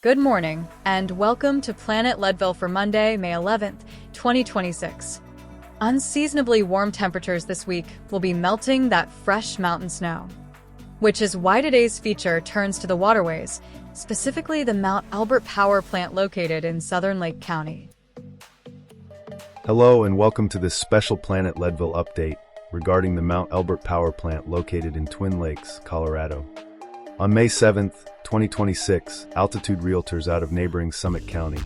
Good morning, and welcome to Planet Leadville for Monday, May 11th, 2026. Unseasonably warm temperatures this week will be melting that fresh mountain snow, which is why today's feature turns to the waterways, specifically the Mount Elbert Power Plant located in southern Lake County. Hello and welcome to this special Planet Leadville update regarding the Mount Elbert Power Plant located in Twin Lakes, Colorado. On May 7th, 2026, Altitude Realtors out of neighboring Summit County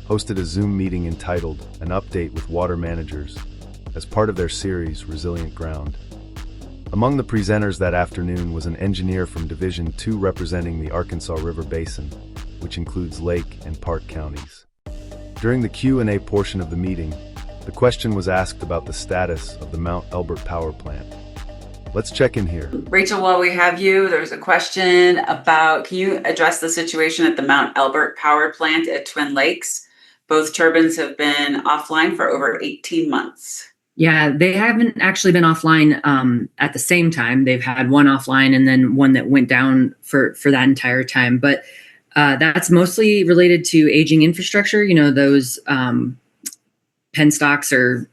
hosted a Zoom meeting entitled An Update with Water Managers as part of their series Resilient Ground. Among the presenters that afternoon was an engineer from Division 2 representing the Arkansas River Basin, which includes Lake and Park counties. During the Q&A portion of the meeting, the question was asked about the status of the Mount Elbert Power Plant. Let's check in here. Rachel, while we have you, there's a question about, can you address the situation at the Mount Elbert Power Plant at Twin Lakes? Both turbines have been offline for over 18 months. Yeah, they haven't actually been offline at the same time. They've had one offline and then one that went down for that entire time. But that's mostly related to aging infrastructure. You know, those penstocks are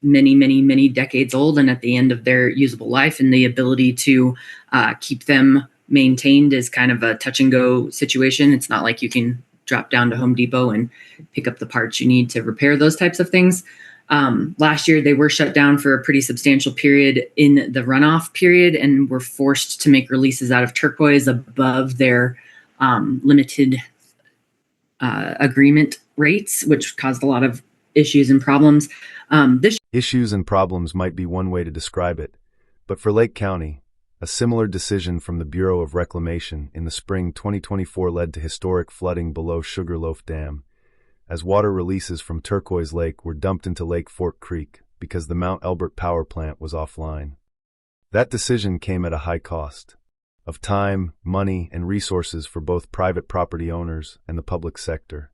many decades old and at the end of their usable life, and the ability to keep them maintained is kind of a touch and go situation. It's not like you can drop down to Home Depot and pick up the parts you need to repair those types of things. Last year they were shut down for a pretty substantial period in the runoff period and were forced to make releases out of turquoise above their limited agreement rates, which caused a lot of issues and problems. Issues and problems might be one way to describe it, but for Lake County, a similar decision from the Bureau of Reclamation in the spring 2024 led to historic flooding below Sugarloaf Dam, as water releases from Turquoise Lake were dumped into Lake Fork Creek because the Mount Elbert Power Plant was offline. That decision came at a high cost of time, money, and resources for both private property owners and the public sector.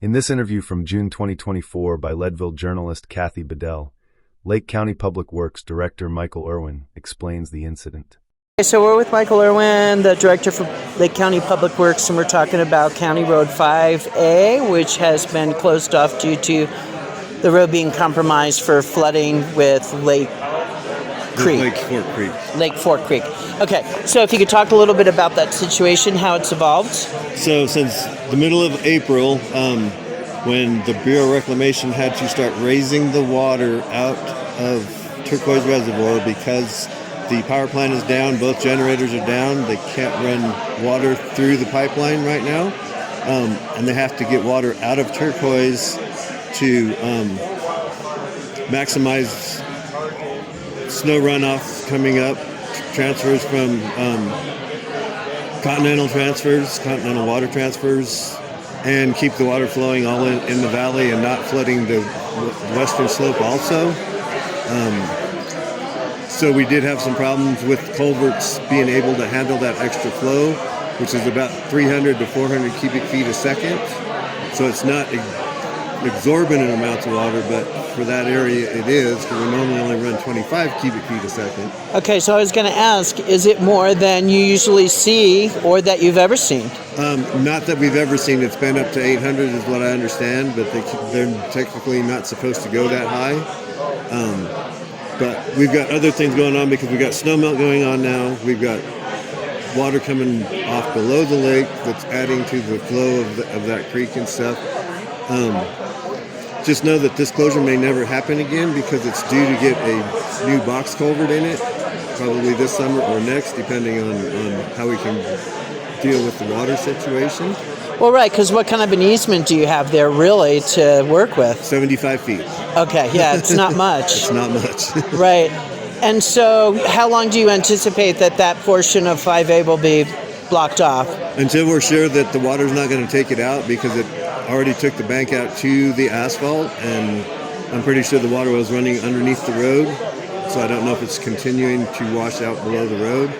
In this interview from June 2024 by Leadville journalist Kathy Bedell, Lake County Public Works Director Michael Irwin explains the incident. So we're with Michael Irwin, the Director for Lake County Public Works, and we're talking about County Road 5A, which has been closed off due to the road being compromised for flooding with Lake Fork Creek. Lake Fork Creek. Okay, so if you could talk a little bit about that situation, how it's evolved. So since the middle of April, when the Bureau of Reclamation had to start raising the water out of Turquoise Reservoir because the power plant is down, both generators are down, they can't run water through the pipeline right now, and they have to get water out of Turquoise to maximize snow runoff coming up, transfers from continental water transfers, and keep the water flowing all in the valley and not flooding the western slope also. So we did have some problems with culverts being able to handle that extra flow, which is about 300 to 400 cubic feet a second. So it's not exorbitant amounts of water, but for that area it is, because we normally only run 25 cubic feet a second. Okay, so I was going to ask, is it more than you usually see or that you've ever seen? Not that we've ever seen. It's been up to 800 is what I understand, but they're technically not supposed to go that high. But we've got other things going on because we've got snowmelt going on now. We've got water coming off below the lake that's adding to the flow of that creek and stuff. Just know that this closure may never happen again because it's due to get a new box culvert in it, probably this summer or next, depending on how we can deal with the water situation. Well, right, because what kind of an easement do you have there really to work with? 75 feet. Okay, yeah, it's not much. It's not much. Right. And so how long do you anticipate that portion of 5A will be blocked off? Until we're sure that the water's not going to take it out, because it already took the bank out to the asphalt, and I'm pretty sure the water was running underneath the road, so I don't know if it's continuing to wash out below the road.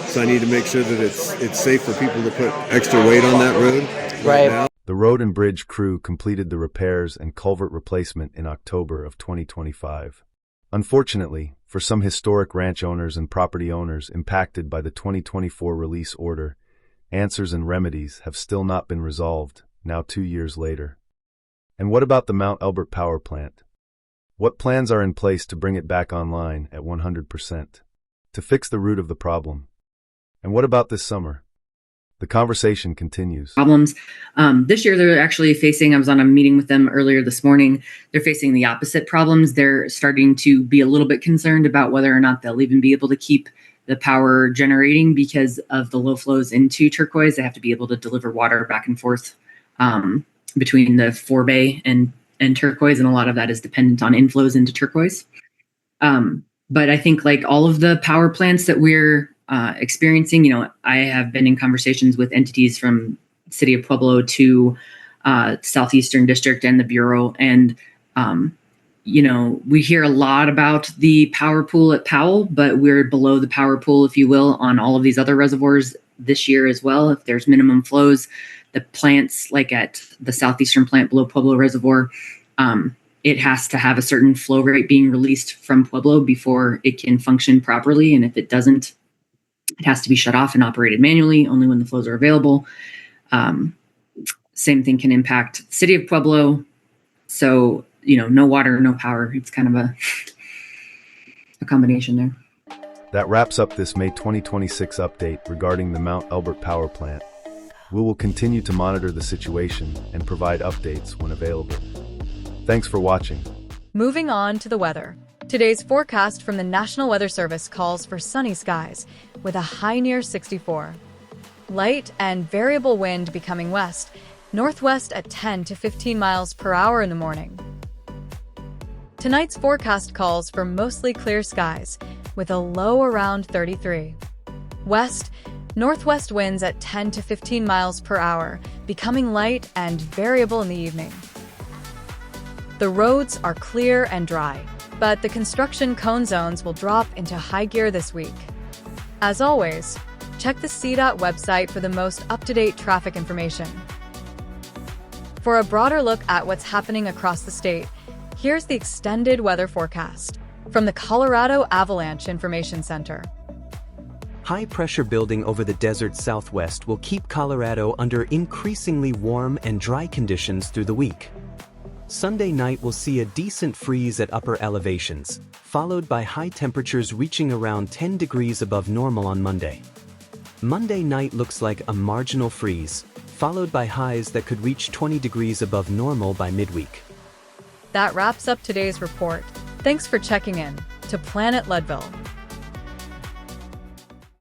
So I need to make sure that it's safe for people to put extra weight on that road right now. The road and bridge crew completed the repairs and culvert replacement in October of 2025. Unfortunately, for some historic ranch owners and property owners impacted by the 2024 release order, Answers and remedies have still not been resolved, now 2 years later. And what about the Mount Elbert Power Plant? What plans are in place to bring it back online at 100%? To fix the root of the problem? And what about this summer? The conversation continues. Problems. This year, they're actually facing, I was on a meeting with them earlier this morning, they're facing the opposite problems. They're starting to be a little bit concerned about whether or not they'll even be able to keep the power generating because of the low flows into Turquoise. They have to be able to deliver water back and forth between the forebay and Turquoise, and a lot of that is dependent on inflows into Turquoise. But I think like all of the power plants that we're experiencing, I have been in conversations with entities from City of Pueblo to Southeastern District and the Bureau. And, we hear a lot about the power pool at Powell, but we're below the power pool, if you will, on all of these other reservoirs this year as well. If there's minimum flows, the plants like at the Southeastern plant below Pueblo Reservoir, it has to have a certain flow rate being released from Pueblo before it can function properly. And if it doesn't, it has to be shut off and operated manually, only when the flows are available. Same thing can impact City of Pueblo. So, no water, no power. It's kind of a combination there. That wraps up this May 2026 update regarding the Mount Elbert Power Plant. We will continue to monitor the situation and provide updates when available. Thanks for watching. Moving on to the weather. Today's forecast from the National Weather Service calls for sunny skies with a high near 64. Light and variable wind becoming west, northwest at 10 to 15 miles per hour in the morning. Tonight's forecast calls for mostly clear skies with a low around 33. West, northwest winds at 10 to 15 miles per hour, becoming light and variable in the evening. The roads are clear and dry, but the construction cone zones will drop into high gear this week. As always, check the CDOT website for the most up-to-date traffic information. For a broader look at what's happening across the state, here's the extended weather forecast from the Colorado Avalanche Information Center. High pressure building over the desert southwest will keep Colorado under increasingly warm and dry conditions through the week. Sunday night will see a decent freeze at upper elevations, followed by high temperatures reaching around 10 degrees above normal on Monday. Monday night looks like a marginal freeze, followed by highs that could reach 20 degrees above normal by midweek. That wraps up today's report. Thanks for checking in to Planet Leadville.